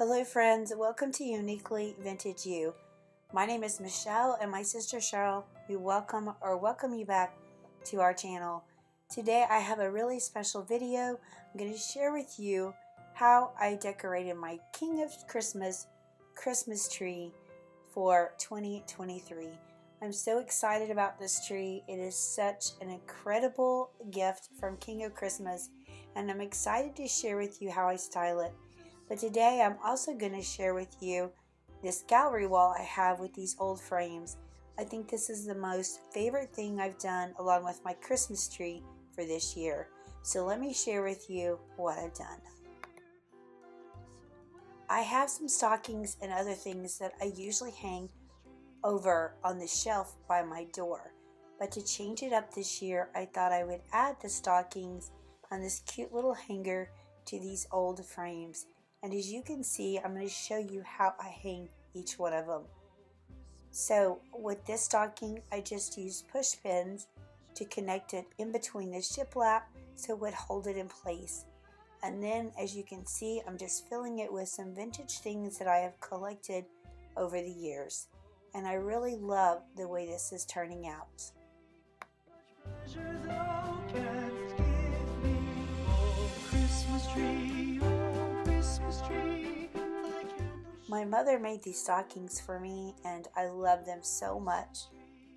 Hello friends, welcome to Uniquely Vintage You. My name is Michelle and my sister Cheryl. We welcome you back to our channel. Today I have a really special video. I'm going to share with you how I decorated my King of Christmas tree for 2023. I'm so excited about this tree. It is such an incredible gift from King of Christmas, and I'm excited to share with you how I style it. But today I'm also going to share with you this gallery wall I have with these old frames. I think this is the most favorite thing I've done along with my Christmas tree for this year. So let me share with you what I've done. I have some stockings and other things that I usually hang over on the shelf by my door. But to change it up this year, I thought I would add the stockings on this cute little hanger to these old frames. And as you can see, I'm going to show you how I hang each one of them. So with this stocking, I just used push pins to connect it in between the shiplap so it would hold it in place. And then as you can see, I'm just filling it with some vintage things that I have collected over the years. And I really love the way this is turning out. My mother made these stockings for me and I love them so much.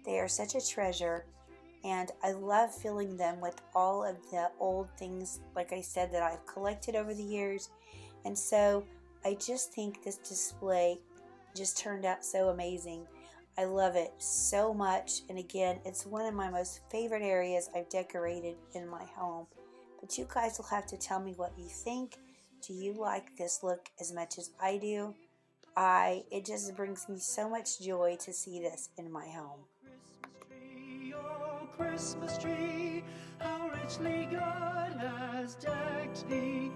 They are such a treasure and I love filling them with all of the old things, like I said, that I've collected over the years. And so I just think this display just turned out so amazing. I love it so much, and again, it's one of my most favorite areas I've decorated in my home. But you guys will have to tell me what you think. Do you like this look as much as I do? It just brings me so much joy to see this in my home. Christmas tree, how richly God has decked thee.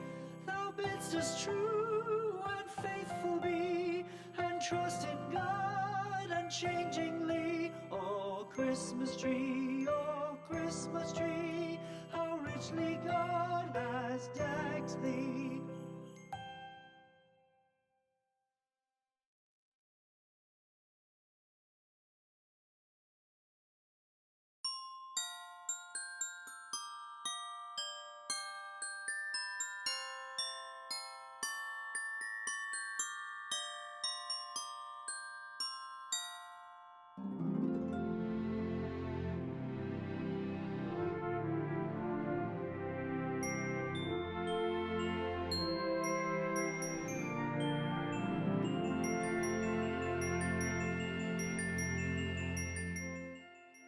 Thou bidst us true and faithful be, and trust in God unchangingly. Oh Christmas tree, how richly God has decked thee.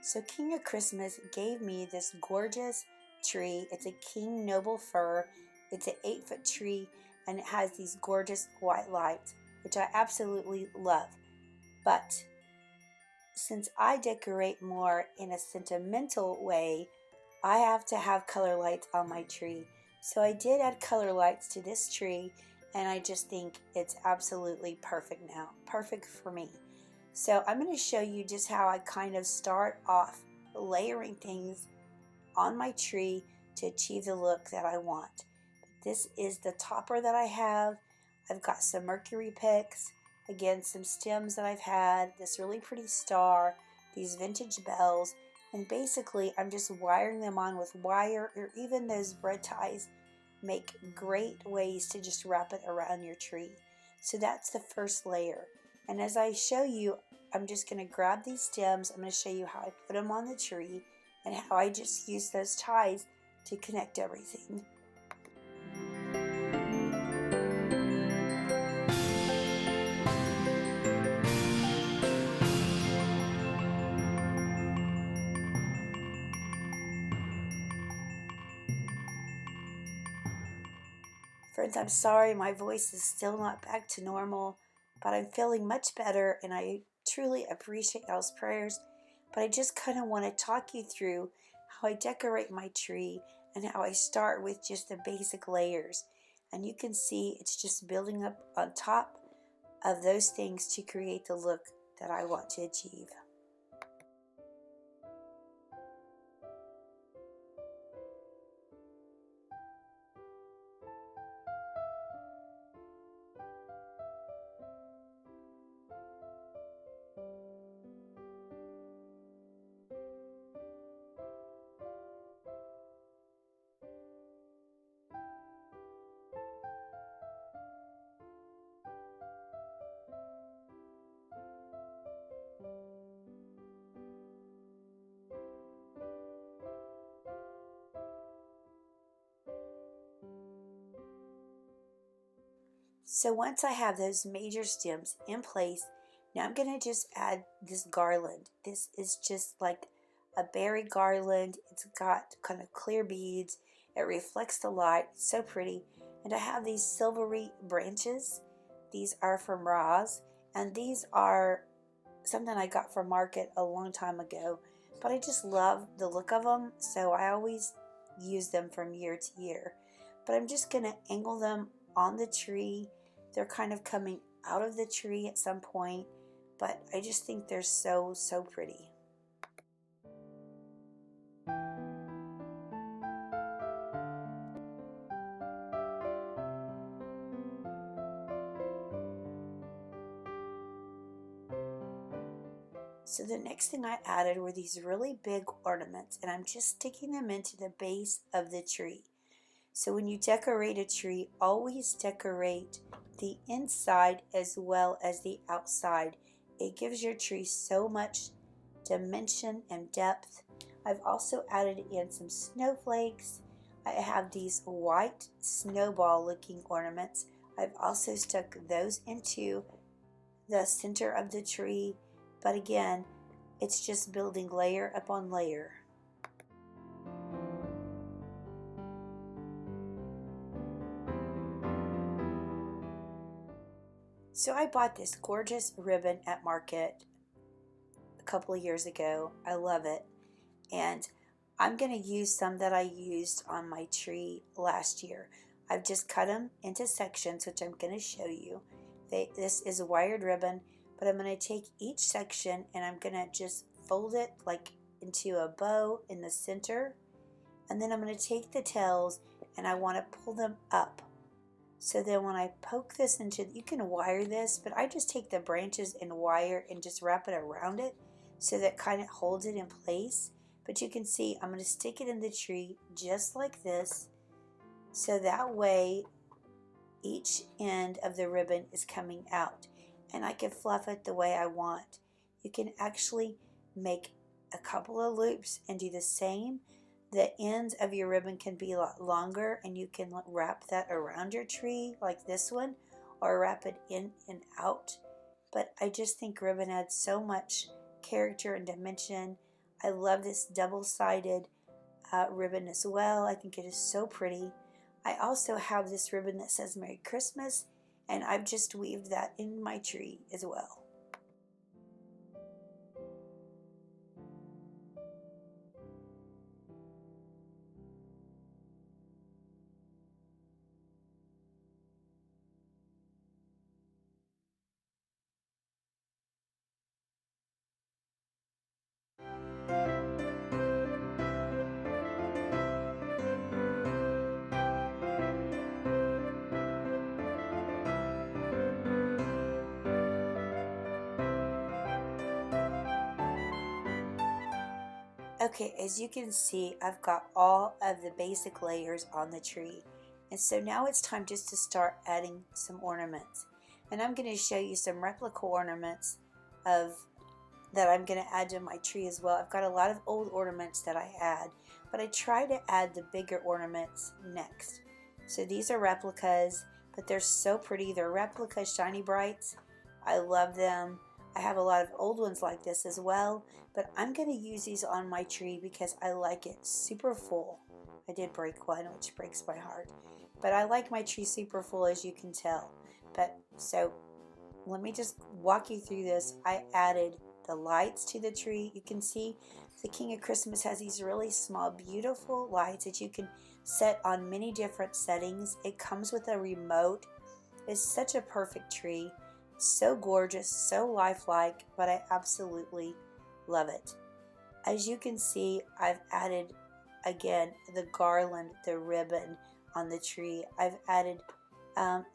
So King of Christmas gave me this gorgeous tree. It's a King Noble Fir. It's an 8-foot tree and it has these gorgeous white lights, which I absolutely love. But since I decorate more in a sentimental way, I have to have color lights on my tree. So I did add color lights to this tree, and I just think it's absolutely perfect now. Perfect for me. So I'm going to show you just how I kind of start off layering things on my tree to achieve the look that I want. This is the topper that I have. I've got some mercury picks, again some stems that I've had, this really pretty star, these vintage bells, and basically I'm just wiring them on with wire, or even those bread ties make great ways to just wrap it around your tree. So that's the first layer. And as I show you, I'm just going to grab these stems. I'm going to show you how I put them on the tree and how I just use those ties to connect everything. Friends, I'm sorry my voice is still not back to normal, but I'm feeling much better and I truly appreciate y'all's prayers. But I just kind of want to talk you through how I decorate my tree and how I start with just the basic layers. And you can see it's just building up on top of those things to create the look that I want to achieve. So once I have those major stems in place, now I'm going to just add this garland. This is just like a berry garland. It's got kind of clear beads. It reflects the light. It's so pretty. And I have these silvery branches. These are from Roz, and these are something I got from market a long time ago. But I just love the look of them, so I always use them from year to year. But I'm just going to angle them on the tree. They're kind of coming out of the tree at some point, but I just think they're so, so pretty. So the next thing I added were these really big ornaments, and I'm just sticking them into the base of the tree. So when you decorate a tree, always decorate the inside as well as the outside. It gives your tree so much dimension and depth. I've also added in some snowflakes. I have these white snowball looking ornaments. I've also stuck those into the center of the tree, but again, it's just building layer upon layer. So I bought this gorgeous ribbon at market a couple of years ago. I love it. And I'm going to use some that I used on my tree last year. I've just cut them into sections, which I'm going to show you. This is a wired ribbon, but I'm going to take each section and I'm going to just fold it like into a bow in the center. And then I'm going to take the tails and I want to pull them up. So then when I poke this into, you can wire this, but I just take the branches and wire and just wrap it around it so that kind of holds it in place. But you can see I'm going to stick it in the tree just like this, so that way each end of the ribbon is coming out and I can fluff it the way I want. You can actually make a couple of loops and do the same. The ends of your ribbon can be a lot longer, and you can wrap that around your tree like this one, or wrap it in and out. But I just think ribbon adds so much character and dimension. I love this double-sided ribbon as well. I think it is so pretty. I also have this ribbon that says Merry Christmas, and I've just weaved that in my tree as well. Okay, as you can see, I've got all of the basic layers on the tree. And so now it's time just to start adding some ornaments. And I'm going to show you some replica ornaments of that I'm going to add to my tree as well. I've got a lot of old ornaments that I add, but I try to add the bigger ornaments next. So these are replicas, but they're so pretty. They're replica Shiny Brights. I love them. I have a lot of old ones like this as well, but I'm going to use these on my tree because I like it super full. I did break one, which breaks my heart, but I like my tree super full, as you can tell. But so let me just walk you through this. I added the lights to the tree. You can see the King of Christmas has these really small, beautiful lights that you can set on many different settings. It comes with a remote. It's such a perfect tree. So gorgeous, so lifelike, but I absolutely love it. As you can see, I've added, again, the garland, the ribbon on the tree. I've added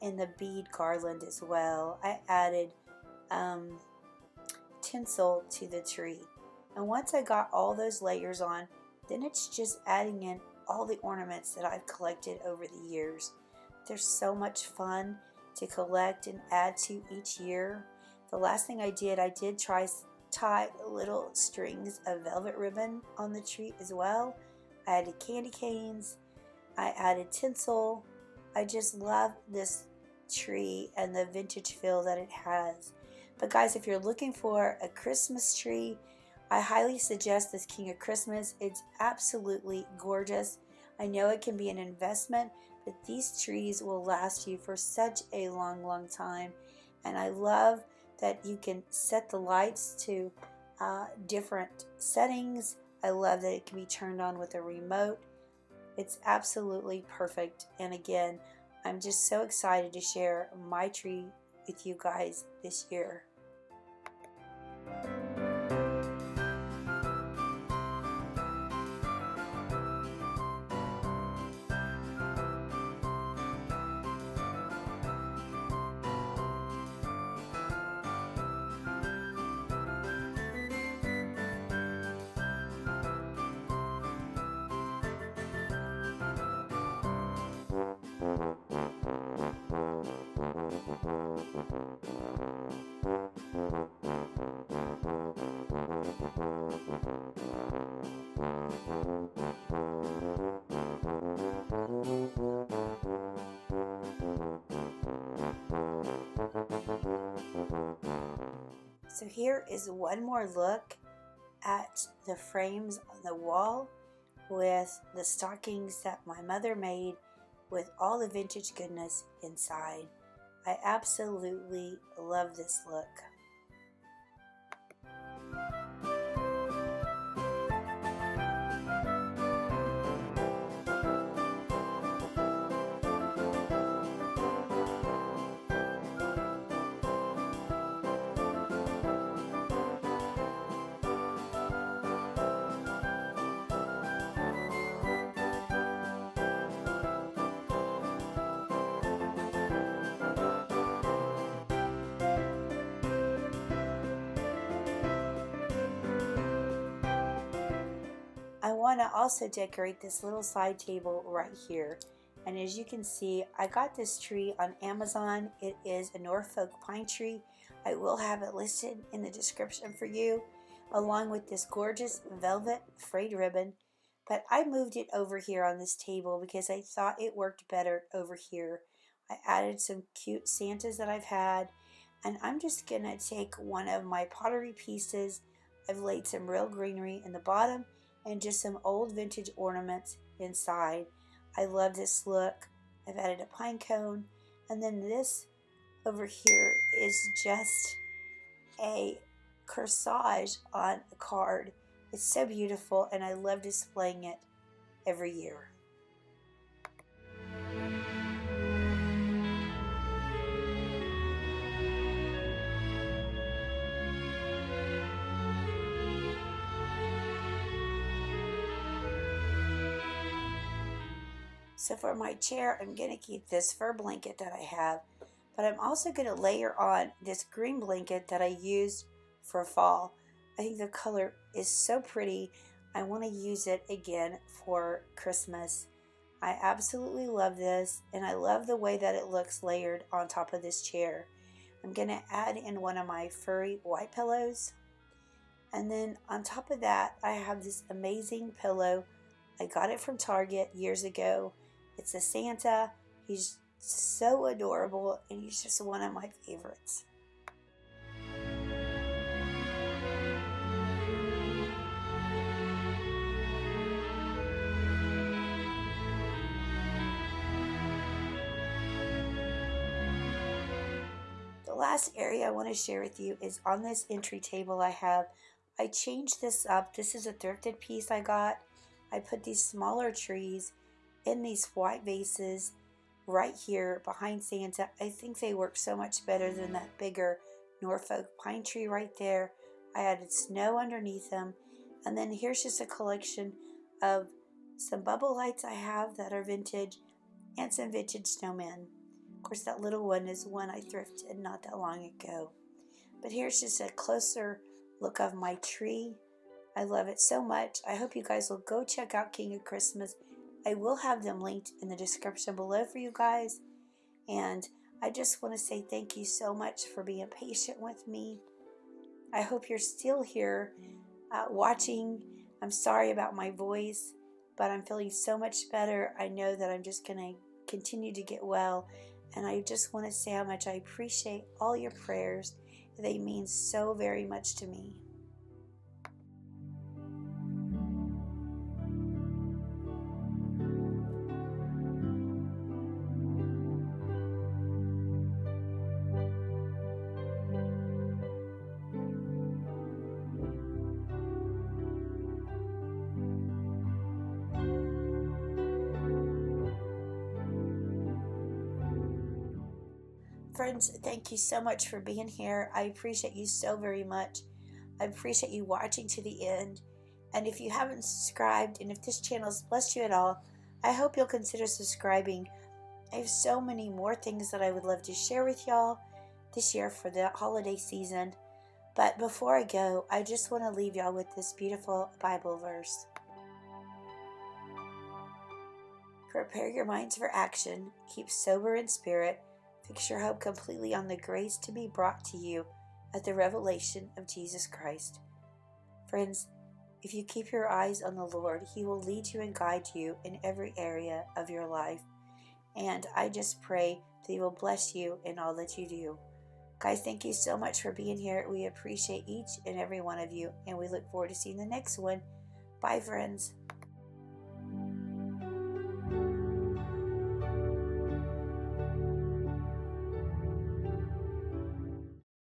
in the bead garland as well. I added tinsel to the tree. And once I got all those layers on, then it's just adding in all the ornaments that I've collected over the years. They're so much fun to collect and add to each year. The last thing I did tie little strings of velvet ribbon on the tree as well. I added candy canes. I added tinsel. I just love this tree and the vintage feel that it has. But guys, if you're looking for a Christmas tree, I highly suggest this King of Christmas. It's absolutely gorgeous. I know it can be an investment, but these trees will last you for such a long time. And I love that you can set the lights to different settings. I love that it can be turned on with a remote. It's absolutely perfect. And again, I'm just so excited to share my tree with you guys this year. So here is one more look at the frames on the wall with the stockings that my mother made with all the vintage goodness inside. I absolutely love this look. I want to also decorate this little side table right here. And as you can see, I got this tree on Amazon. It is a Norfolk pine tree. I will have it listed in the description for you, along with this gorgeous velvet frayed ribbon. But I moved it over here on this table because I thought it worked better over here. I added some cute Santas that I've had, and I'm just gonna take one of my pottery pieces. I've laid some real greenery in the bottom and just some old vintage ornaments inside. I love this look. I've added a pine cone, and then this over here is just a corsage on a card. It's so beautiful, and I love displaying it every year. So for my chair, I'm going to keep this fur blanket that I have, but I'm also going to layer on this green blanket that I used for fall. I think the color is so pretty. I want to use it again for Christmas. I absolutely love this, and I love the way that it looks layered on top of this chair. I'm going to add in one of my furry white pillows. And then on top of that, I have this amazing pillow. I got it from Target years ago. It's a Santa. He's so adorable, and he's just one of my favorites. The last area I want to share with you is on this entry table I have. I changed this up. This is a thrifted piece I got. I put these smaller trees in these white vases right here behind Santa. I think they work so much better than that bigger Norfolk pine tree right there. I added snow underneath them. And then here's just a collection of some bubble lights I have that are vintage and some vintage snowmen. Of course, that little one is one I thrifted not that long ago. But here's just a closer look of my tree. I love it so much. I hope you guys will go check out King of Christmas. I will have them linked in the description below for you guys. And I just want to say thank you so much for being patient with me. I hope you're still here watching. I'm sorry about my voice, but I'm feeling so much better. I know that I'm just going to continue to get well, And I just want to say how much I appreciate all your prayers. They mean so very much to me. Friends, thank you so much for being here. I appreciate you so very much. I appreciate you watching to the end. And if you haven't subscribed, and if this channel has blessed you at all, I hope you'll consider subscribing. I have so many more things that I would love to share with y'all this year for the holiday season. But before I go, I just want to leave y'all with this beautiful Bible verse. Prepare your minds for action. Keep sober in spirit. Fix your hope completely on the grace to be brought to you at the revelation of Jesus Christ. Friends, if you keep your eyes on the Lord, He will lead you and guide you in every area of your life. And I just pray that He will bless you in all that you do. Guys, thank you so much for being here. We appreciate each and every one of you, and we look forward to seeing the next one. Bye, friends.